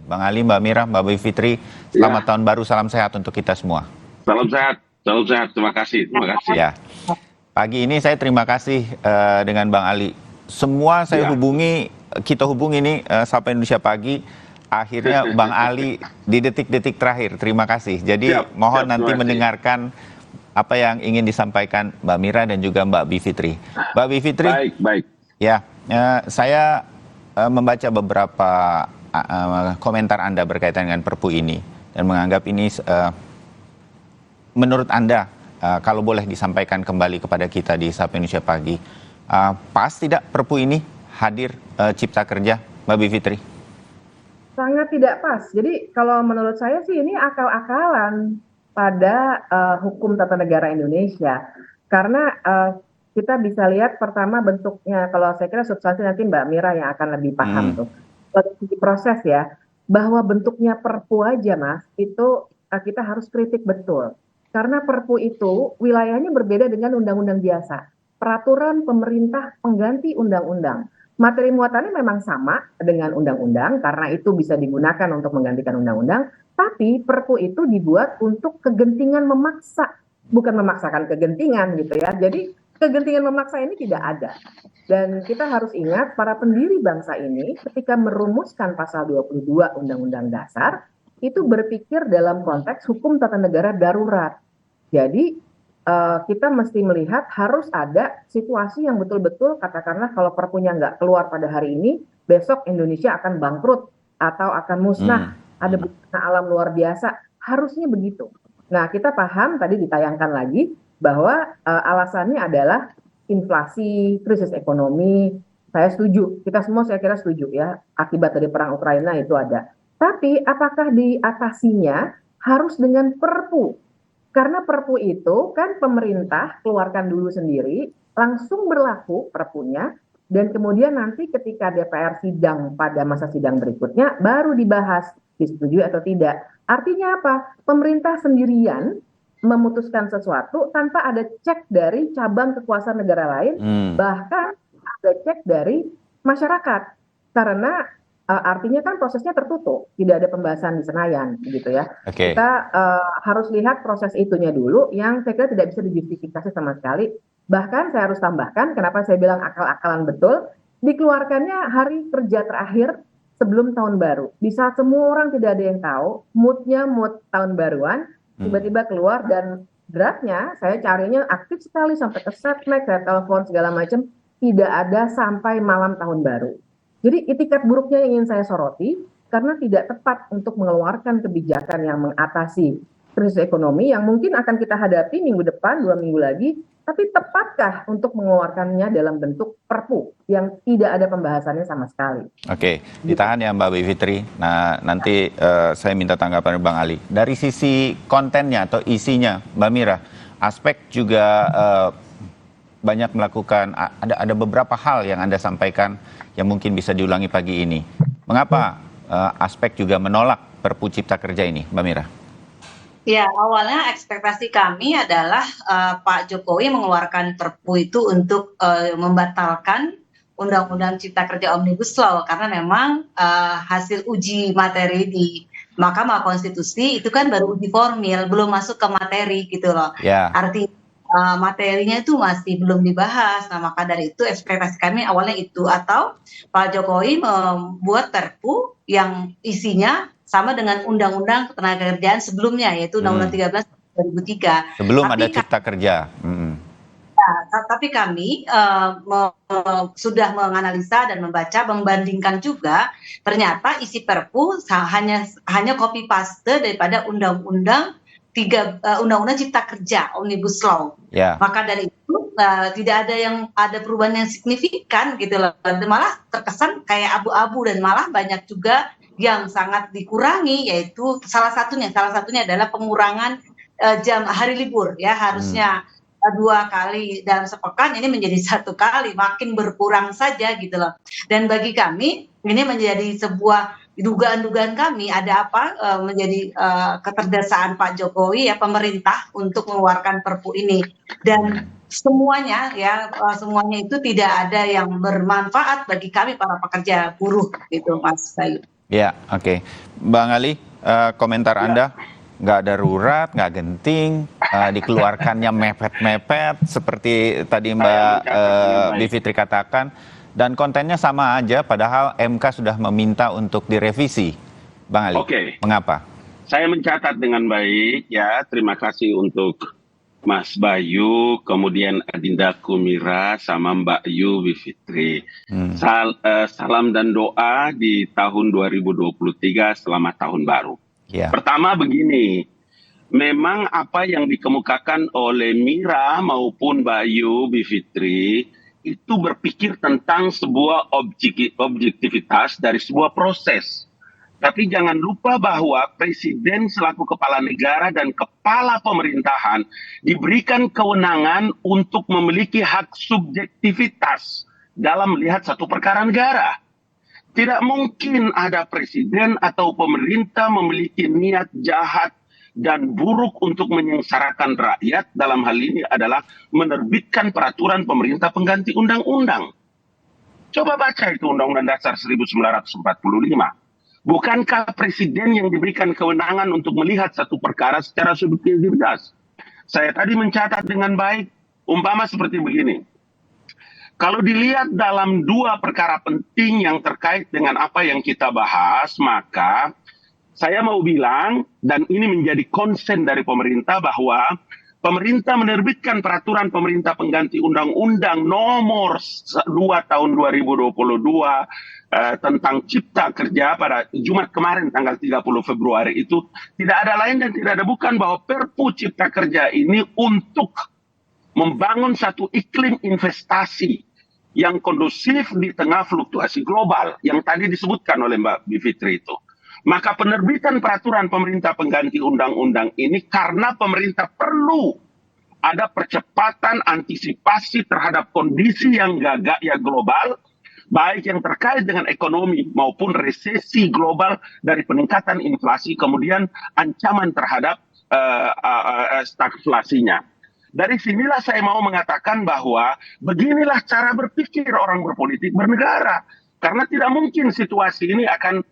Bang Ali, Mbak Mira, Mbak Bivitri, selamat Ya, tahun baru, salam sehat untuk kita semua. salam sehat, salam sehat. Terima kasih, terima kasih. Ya, pagi ini saya terima kasih dengan Bang Ali. Semua saya Ya, hubungi, kita hubungi nih Sapa Indonesia Pagi, akhirnya Bang Ali di detik-detik terakhir. Terima kasih. Jadi siap, mohon siap. nanti Terima kasih. mendengarkan apa yang ingin disampaikan Mbak Mira dan juga Mbak Bivitri. Mbak Bivitri, Baik, baik. ya, saya membaca beberapa komentar Anda berkaitan dengan Perpu ini dan menganggap ini menurut Anda kalau boleh disampaikan kembali kepada kita di Sapa Indonesia Pagi, pas tidak Perpu ini hadir Cipta Kerja, Mbak Bivitri? Sangat tidak pas. Jadi kalau menurut saya sih ini akal-akalan pada hukum tata negara Indonesia. Karena kita bisa lihat pertama bentuknya, kalau saya kira substansi nanti Mbak Mira yang akan lebih paham tuh. Dari segi proses ya, bahwa bentuknya Perpu aja Mas, itu kita harus kritik betul. Karena Perpu itu wilayahnya berbeda dengan undang-undang biasa. Peraturan pemerintah pengganti undang-undang. Materi muatannya memang sama dengan undang-undang karena itu bisa digunakan untuk menggantikan undang-undang, tapi Perpu itu dibuat untuk kegentingan memaksa, bukan memaksakan kegentingan gitu ya. Jadi kegentingan memaksa ini tidak ada. Dan kita harus ingat para pendiri bangsa ini ketika merumuskan pasal 22 Undang-Undang Dasar itu berpikir dalam konteks hukum tata negara darurat. Jadi kita mesti melihat harus ada situasi yang betul-betul katakanlah kalau perpunya nggak keluar pada hari ini, besok Indonesia akan bangkrut atau akan musnah, ada bencana alam luar biasa, harusnya begitu. Nah kita paham tadi ditayangkan lagi bahwa alasannya adalah inflasi, krisis ekonomi, saya setuju, kita semua saya kira setuju ya, akibat dari perang Ukraina itu ada. Tapi apakah diatasinya harus dengan Perpu? Karena Perpu itu kan pemerintah keluarkan dulu sendiri, langsung berlaku Perpunya, dan kemudian nanti ketika DPR sidang pada masa sidang berikutnya, baru dibahas, disetujui atau tidak. Artinya apa? Pemerintah sendirian memutuskan sesuatu tanpa ada cek dari cabang kekuasaan negara lain, bahkan ada cek dari masyarakat. Karena artinya kan prosesnya tertutup, tidak ada pembahasan di Senayan, gitu ya. Oke. Kita harus lihat proses itunya dulu, yang saya kira tidak bisa dijustifikasi sama sekali. Bahkan saya harus tambahkan, kenapa saya bilang akal-akalan betul, dikeluarkannya hari kerja terakhir sebelum tahun baru. Di saat semua orang tidak ada yang tahu, moodnya mood tahun baruan, tiba-tiba keluar dan draftnya saya carinya aktif sekali sampai ke setnek, saya telepon segala macam, tidak ada sampai malam tahun baru. Jadi itikat buruknya yang ingin saya soroti karena tidak tepat untuk mengeluarkan kebijakan yang mengatasi krisis ekonomi yang mungkin akan kita hadapi minggu depan, 2 minggu lagi, tapi tepatkah untuk mengeluarkannya dalam bentuk Perpu yang tidak ada pembahasannya sama sekali? Oke, ditahan ya Mbak Bivitri. Nah, nanti saya minta tanggapan Bang Ali. Dari sisi kontennya atau isinya, Mbak Mira, aspek juga banyak melakukan, ada beberapa hal yang Anda sampaikan yang mungkin bisa diulangi pagi ini. Mengapa aspek juga menolak Perpu Cipta Kerja ini, Mbak Mira? Ya, awalnya ekspektasi kami adalah Pak Jokowi mengeluarkan Perpu itu untuk membatalkan Undang-Undang Cipta Kerja Omnibus Law karena memang hasil uji materi di Mahkamah Konstitusi itu kan baru uji formil, belum masuk ke materi gitu loh. Ya. Artinya materinya itu masih belum dibahas. Nah, maka dari itu ekspektasi kami awalnya itu, atau Pak Jokowi membuat Perpu yang isinya sama dengan Undang-Undang Ketenagakerjaan sebelumnya, yaitu Undang-Undang 13 2003. Sebelum Tapi ada Cipta Kerja. tapi kami sudah menganalisa dan membaca, membandingkan juga, ternyata isi Perpu hanya copy paste daripada Undang-Undang Cipta Kerja Omnibus Law. Ya. Maka dari itu tidak ada perubahan yang signifikan gitu loh. Malah terkesan kayak abu-abu dan malah banyak juga yang sangat dikurangi, yaitu salah satunya adalah pengurangan jam hari libur ya, harusnya 2 kali dalam sepekan ini menjadi 1 kali, makin berkurang saja gitu loh. Dan bagi kami ini menjadi sebuah dugaan-dugaan kami, ada apa menjadi keterdesaan Pak Jokowi ya, pemerintah untuk mengeluarkan Perpu ini, dan semuanya itu tidak ada yang bermanfaat bagi kami para pekerja buruh gitu, Mas Bayu. Ya, oke. Bang Ali, komentar Anda, nggak darurat, nggak genting, dikeluarkannya mepet-mepet, seperti tadi Saya Mbak mencatat dengan baik. Bivitri katakan, dan kontennya sama aja, padahal MK sudah meminta untuk direvisi. Bang Ali, Oke, mengapa? saya mencatat dengan baik ya. Terima kasih untuk Mas Bayu, kemudian Adinda Kumira, sama Mbak Yu Bivitri. Salam dan doa di tahun 2023, selamat tahun baru. Ya, Pertama begini, memang apa yang dikemukakan oleh Mira maupun Bayu Bivitri itu berpikir tentang sebuah objektivitas dari sebuah proses. Tapi jangan lupa bahwa presiden selaku kepala negara dan kepala pemerintahan diberikan kewenangan untuk memiliki hak subjektivitas dalam melihat satu perkara negara. Tidak mungkin ada presiden atau pemerintah memiliki niat jahat dan buruk untuk menyengsarakan rakyat, dalam hal ini adalah menerbitkan peraturan pemerintah pengganti undang-undang. Coba baca itu Undang-Undang Dasar 1945. Bukankah presiden yang diberikan kewenangan untuk melihat satu perkara secara subjektivitas? Saya tadi mencatat dengan baik, umpama seperti begini. Kalau dilihat dalam dua perkara penting yang terkait dengan apa yang kita bahas, maka saya mau bilang, dan ini menjadi konsen dari pemerintah, bahwa pemerintah menerbitkan peraturan pemerintah pengganti Undang-Undang nomor 2 tahun 2022 tentang Cipta Kerja pada Jumat kemarin tanggal 30 Februari itu tidak ada lain dan tidak ada bukan bahwa Perpu Cipta Kerja ini untuk membangun satu iklim investasi yang kondusif di tengah fluktuasi global yang tadi disebutkan oleh Mbak Bivitri itu. Maka penerbitan peraturan pemerintah pengganti undang-undang ini karena pemerintah perlu ada percepatan antisipasi terhadap kondisi yang gagak ya global, baik yang terkait dengan ekonomi maupun resesi global dari peningkatan inflasi, kemudian ancaman terhadap stagflasinya. Dari sinilah saya mau mengatakan bahwa beginilah cara berpikir orang berpolitik bernegara. Karena tidak mungkin situasi ini akan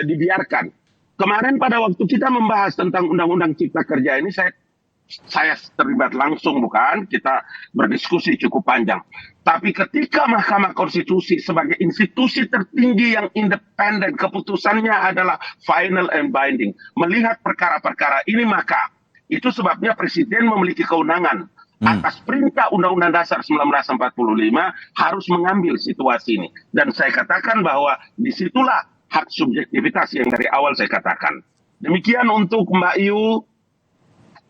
dibiarkan. Kemarin pada waktu kita membahas tentang Undang-Undang Cipta Kerja ini, saya terlibat langsung, bukan? Kita berdiskusi cukup panjang. Tapi ketika Mahkamah Konstitusi sebagai institusi tertinggi yang independen, keputusannya adalah final and binding, melihat perkara-perkara ini, maka itu sebabnya Presiden memiliki kewenangan atas perintah Undang-Undang Dasar 1945 harus mengambil situasi ini. Dan saya katakan bahwa disitulah hak subjektivitas yang dari awal saya katakan. Demikian untuk Mbak Yu,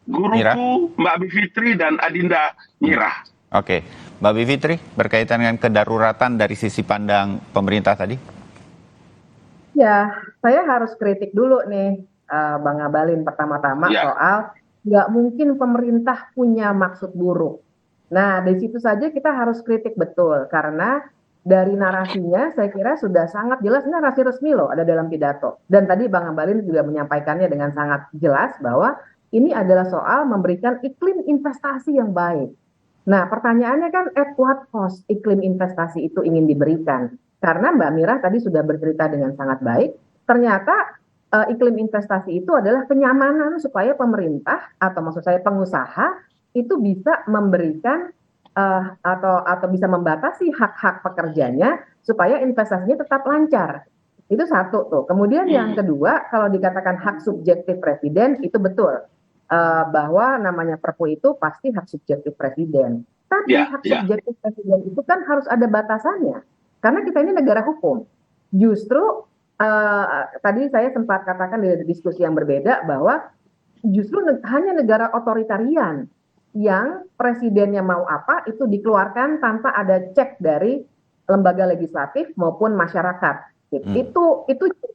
guruku, Mbak Bivitri, dan Adinda Mira. Oke. Mbak Bivitri, berkaitan dengan kedaruratan dari sisi pandang pemerintah tadi? Ya, saya harus kritik dulu nih, Bang Abalin, pertama-tama soal nggak mungkin pemerintah punya maksud buruk. Nah, dari situ saja kita harus kritik betul, karena dari narasinya saya kira sudah sangat jelas, narasi resmi loh ada dalam pidato. Dan tadi Bang Abalin juga menyampaikannya dengan sangat jelas bahwa ini adalah soal memberikan iklim investasi yang baik. Nah, pertanyaannya kan at what cost iklim investasi itu ingin diberikan? Karena Mbak Mira tadi sudah bercerita dengan sangat baik, ternyata iklim investasi itu adalah kenyamanan supaya pemerintah atau maksud saya pengusaha itu bisa memberikan atau bisa membatasi hak-hak pekerjanya supaya investasinya tetap lancar. Itu satu tuh. Kemudian yang kedua, kalau dikatakan hak subjektif presiden itu betul. Bahwa namanya Perpu itu pasti hak subjektif presiden. Tapi hak subjektif presiden itu kan harus ada batasannya. Karena kita ini negara hukum. Justru tadi saya sempat katakan di diskusi yang berbeda bahwa justru hanya negara otoritarian yang presidennya mau apa itu dikeluarkan tanpa ada cek dari lembaga legislatif maupun masyarakat. Itu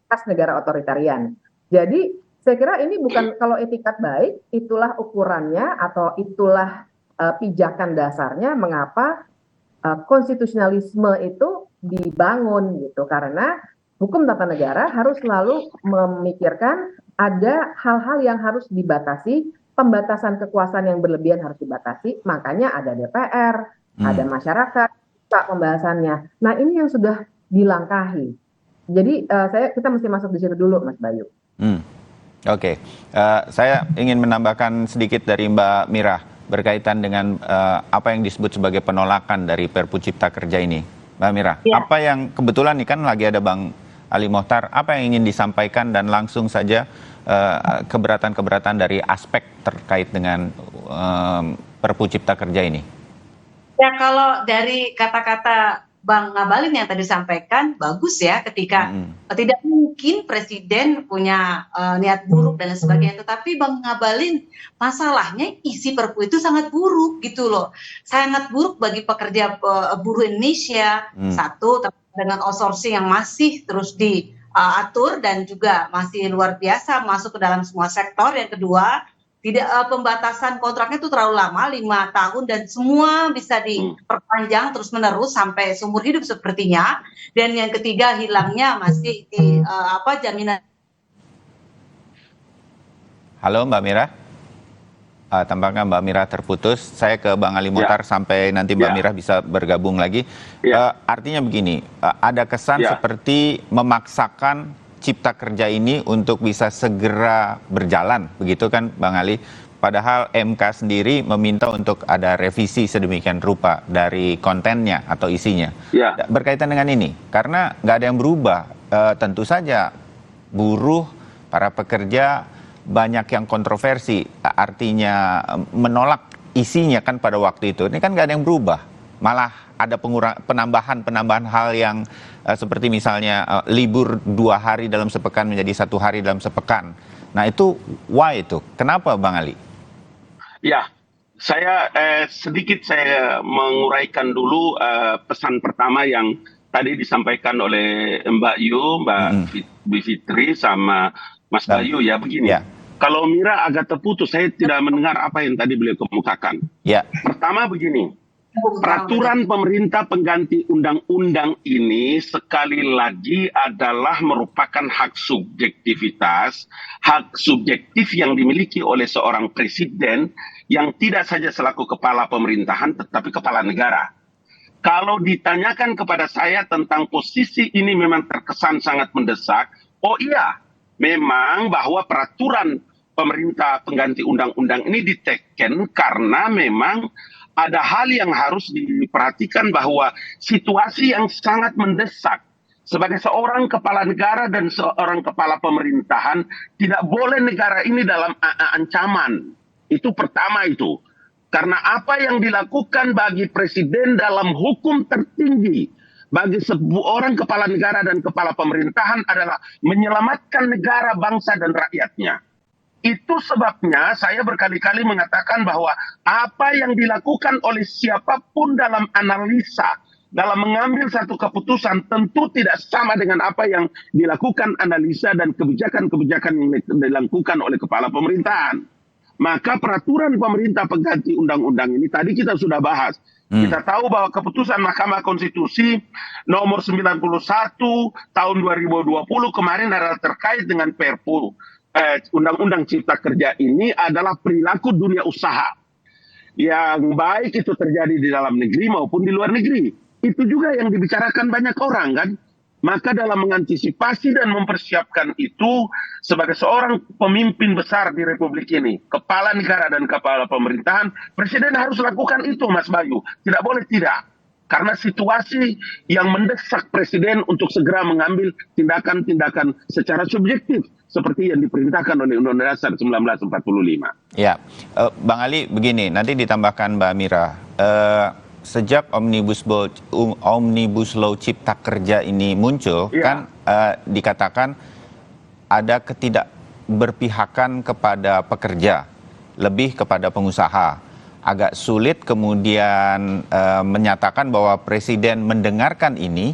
khas negara otoritarian. Jadi saya kira ini bukan, kalau etikat baik itulah ukurannya atau itulah pijakan dasarnya mengapa konstitusionalisme itu dibangun gitu, karena hukum tata negara harus selalu memikirkan ada hal-hal yang harus dibatasi. Pembatasan kekuasaan yang berlebihan harus dibatasi, makanya ada DPR, ada masyarakat, pembahasannya. Nah, ini yang sudah dilangkahi. Jadi kita mesti masuk di situ dulu, Mas Bayu. Oke. Saya ingin menambahkan sedikit dari Mbak Mira berkaitan dengan apa yang disebut sebagai penolakan dari Perpu Cipta Kerja ini. Mbak Mira, Ya. apa yang kebetulan nih kan lagi ada Bang Ali Mohtar, apa yang ingin disampaikan dan langsung saja keberatan-keberatan dari aspek terkait dengan Perpu Cipta Kerja ini? Ya, kalau dari kata-kata Bang Ngabalin yang tadi sampaikan, bagus ya ketika tidak mungkin presiden punya niat buruk dan lain sebagainya. Tetapi Bang Ngabalin, masalahnya isi Perpu itu sangat buruk gitu loh. Sangat buruk bagi pekerja buruh Indonesia. Satu, dengan outsourcing yang masih terus diatur dan juga masih luar biasa masuk ke dalam semua sektor. Yang kedua, tidak pembatasan kontraknya itu terlalu lama, 5 tahun, dan semua bisa diperpanjang terus menerus sampai seumur hidup sepertinya. Dan yang ketiga, hilangnya masih di jaminan. Halo Mbak Mira, tampaknya Mbak Mira terputus. Saya ke Bang Ali Mohtar sampai nanti Mbak Mira bisa bergabung lagi. Artinya begini, ada kesan seperti memaksakan Cipta Kerja ini untuk bisa segera berjalan, begitu kan Bang Ali? Padahal MK sendiri meminta untuk ada revisi sedemikian rupa dari kontennya atau isinya. Berkaitan dengan ini, karena nggak ada yang berubah, tentu saja buruh, para pekerja banyak yang kontroversi, artinya menolak isinya kan pada waktu itu. Ini kan nggak ada yang berubah, malah ada penambahan hal yang seperti misalnya libur 2 hari dalam sepekan menjadi 1 hari dalam sepekan. Nah itu why itu? Kenapa Bang Ali? Ya, saya sedikit saya menguraikan dulu pesan pertama yang tadi disampaikan oleh Mbak Yu, Mbak Bivitri sama Mas Bayu ya begini. Kalau Mira agak terputus, saya tidak mendengar apa yang tadi beliau kemukakan. Pertama begini, peraturan pemerintah pengganti undang-undang ini sekali lagi adalah merupakan hak subjektif yang dimiliki oleh seorang presiden yang tidak saja selaku kepala pemerintahan tetapi kepala negara. Kalau ditanyakan kepada saya tentang posisi ini memang terkesan sangat mendesak, oh iya, memang bahwa peraturan pemerintah pengganti undang-undang ini diteken karena memang ada hal yang harus diperhatikan bahwa situasi yang sangat mendesak. Sebagai seorang kepala negara dan seorang kepala pemerintahan, tidak boleh negara ini dalam ancaman. Itu pertama itu. Karena apa yang dilakukan bagi presiden dalam hukum tertinggi, bagi seorang kepala negara dan kepala pemerintahan adalah menyelamatkan negara, bangsa, dan rakyatnya. Itu sebabnya saya berkali-kali mengatakan bahwa apa yang dilakukan oleh siapapun dalam analisa, dalam mengambil satu keputusan tentu tidak sama dengan apa yang dilakukan analisa dan kebijakan-kebijakan yang dilakukan oleh kepala pemerintahan. Maka peraturan pemerintah pengganti undang-undang ini tadi kita sudah bahas. Kita tahu bahwa keputusan Mahkamah Konstitusi nomor 91 tahun 2020 kemarin adalah terkait dengan Perpu Undang-Undang Cipta Kerja ini adalah perilaku dunia usaha yang baik itu terjadi di dalam negeri maupun di luar negeri. Itu juga yang dibicarakan banyak orang kan. Maka dalam mengantisipasi dan mempersiapkan itu sebagai seorang pemimpin besar di Republik ini, kepala negara dan kepala pemerintahan, presiden harus lakukan itu Mas Bayu. Tidak boleh tidak. Karena situasi yang mendesak presiden untuk segera mengambil tindakan-tindakan secara subjektif seperti yang diperintahkan oleh Undang-Undang Dasar 1945. Ya, Bang Ali begini, nanti ditambahkan Mbak Mira. Sejak Omnibus Law Cipta Kerja ini muncul, kan dikatakan ada ketidakberpihakan kepada pekerja, lebih kepada pengusaha. Agak sulit kemudian menyatakan bahwa Presiden mendengarkan ini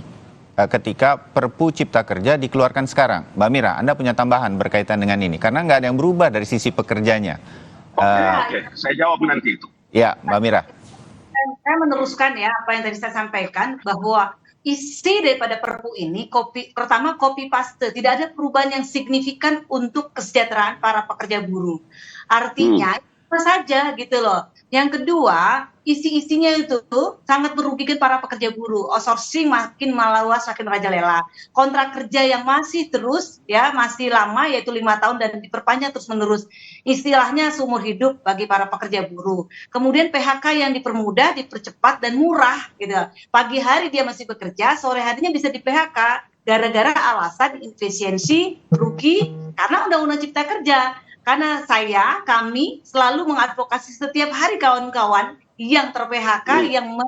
ketika Perpu Cipta Kerja dikeluarkan sekarang. Mbak Mira, Anda punya tambahan berkaitan dengan ini? Karena nggak ada yang berubah dari sisi pekerjanya. Oke, saya jawab nanti itu. Ya, Mbak Mira. Saya meneruskan ya apa yang tadi saya sampaikan bahwa isi daripada Perpu ini pertama copy paste, tidak ada perubahan yang signifikan untuk kesejahteraan para pekerja buruh. Artinya itu saja gitu loh. Yang kedua, isi-isinya itu sangat merugikan para pekerja buruh. Outsourcing makin meluas, makin merajalela. Kontrak kerja yang masih terus, ya masih lama, yaitu 5 tahun dan diperpanjang terus-menerus. Istilahnya seumur hidup bagi para pekerja buruh. Kemudian PHK yang dipermudah, dipercepat dan murah, gitu. Pagi hari dia masih bekerja, sore harinya bisa di PHK gara-gara alasan efisiensi, rugi, karena Undang-Undang Cipta Kerja. Karena kami selalu mengadvokasi setiap hari kawan-kawan yang ter-PHK, yang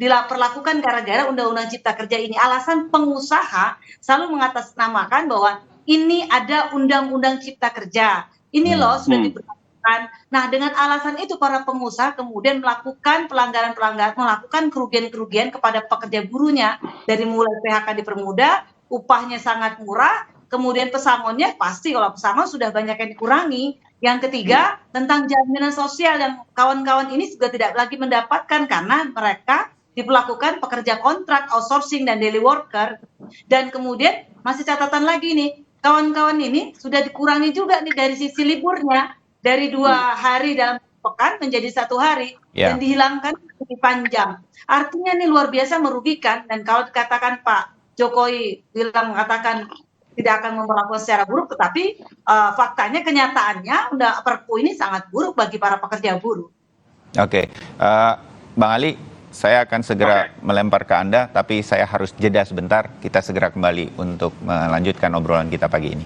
diperlakukan gara-gara Undang-Undang Cipta Kerja ini. Alasan pengusaha selalu mengatasnamakan bahwa ini ada Undang-Undang Cipta Kerja. Ini loh sudah diberlakukan. Nah, dengan alasan itu para pengusaha kemudian melakukan pelanggaran-pelanggaran, melakukan kerugian-kerugian kepada pekerja buruhnya. Dari mulai PHK dipermudah, upahnya sangat murah, kemudian pesangonnya pasti kalau pesangon sudah banyak yang dikurangi. Yang ketiga, tentang jaminan sosial yang kawan-kawan ini juga tidak lagi mendapatkan karena mereka diperlakukan pekerja kontrak, outsourcing, dan daily worker. Dan kemudian masih catatan lagi nih, kawan-kawan ini sudah dikurangi juga nih dari sisi liburnya, dari 2 hari dalam pekan menjadi 1 hari, dan dihilangkan lebih panjang. Artinya ini luar biasa merugikan, dan kalau dikatakan Pak Jokowi mengatakan tidak akan memperlakukan secara buruk, tetapi faktanya, kenyataannya Perpu ini sangat buruk bagi para pekerja buruh. Oke, Bang Ali, saya akan segera melempar ke Anda, tapi saya harus jeda sebentar. Kita segera kembali untuk melanjutkan obrolan kita pagi ini.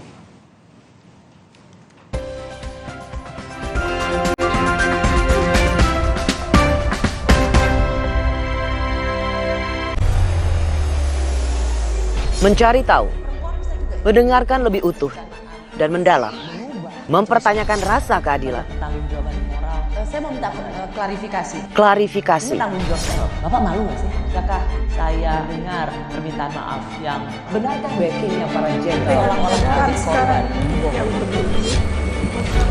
Mencari tahu, mendengarkan lebih utuh dan mendalam, mempertanyakan rasa keadilan. Pertanggungjawaban moral. Saya mau minta klarifikasi. Klarifikasi. Ini tanggung jawab. Bapak malu nggak sih? Apakah saya dengar permintaan maaf yang benarkah backingnya para jenderal orang-orang menjadi korban?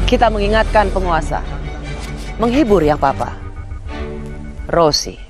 Kita mengingatkan penguasa, menghibur yang papa. Rosi.